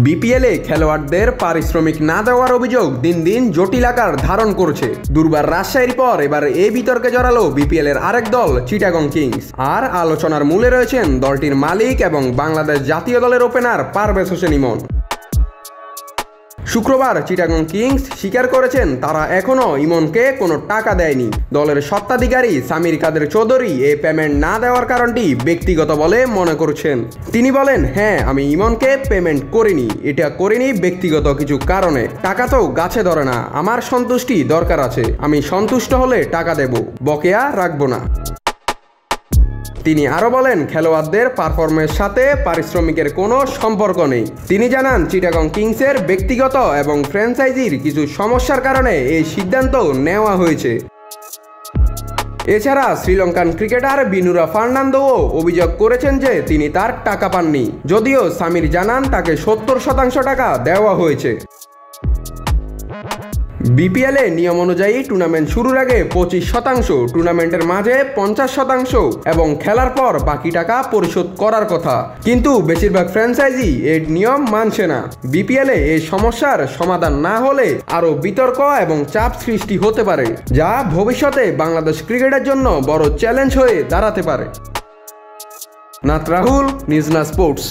বিপিএলে খেলোয়াড়দের পারিশ্রমিক না দেওয়ার অভিযোগ দিন দিন জটিল আকার ধারণ করছে। দুর্বার রাজশাহীর পর এবার এই বিতর্কে জড়ালো বিপিএলের আরেক দল চিটাগং কিংস। আর আলোচনার মূলে রয়েছেন দলটির মালিক এবং বাংলাদেশ জাতীয় দলের ওপেনার পারভেজ হোসেন ইমন। শুক্রবার চিটাগং কিংস স্বীকার করেছেন তারা এখনও ইমনকে কোনো টাকা দেয়নি। দলের স্বত্বাধিকারী সামির কাদের চৌধুরী এই পেমেন্ট না দেওয়ার কারণটি ব্যক্তিগত বলে মনে করছেন। তিনি বলেন, হ্যাঁ, আমি ইমনকে পেমেন্ট করিনি, এটা করিনি ব্যক্তিগত কিছু কারণে। টাকা তো গাছে ধরে না, আমার সন্তুষ্টি দরকার আছে, আমি সন্তুষ্ট হলে টাকা দেব, বকেয়া রাখবো না। তিনি আরও বলেন, খেলোয়াড়দের পারফরমেন্সের সাথে পারিশ্রমিকের কোনো সম্পর্ক নেই। তিনি জানান, চিটাগং কিংসের ব্যক্তিগত এবং ফ্র্যাঞ্চাইজির কিছু সমস্যার কারণে এই সিদ্ধান্ত নেওয়া হয়েছে। এছাড়া শ্রীলঙ্কান ক্রিকেটার বিনুরা ফার্নান্দোও অভিযোগ করেছেন যে তিনি তার টাকা পাননি, যদিও সামির জানান তাকে 70% টাকা দেওয়া হয়েছে। বিপিএলে নিয়ম অনুযায়ী টুর্নামেন্ট শুরুর আগে 25%, টুর্নামেন্টের মাঝে 50% এবং খেলার পর বাকি টাকা পরিশোধ করার কথা। কিন্তু বেশিরভাগ ফ্র্যাঞ্চাইজি এই নিয়ম মানছে না। বিপিএলে এই সমস্যার সমাধান না হলে আরও বিতর্ক এবং চাপ সৃষ্টি হতে পারে, যা ভবিষ্যতে বাংলাদেশ ক্রিকেটের জন্য বড় চ্যালেঞ্জ হয়ে দাঁড়াতে পারে। নাথ রাহুল, নিউজ না স্পোর্টস।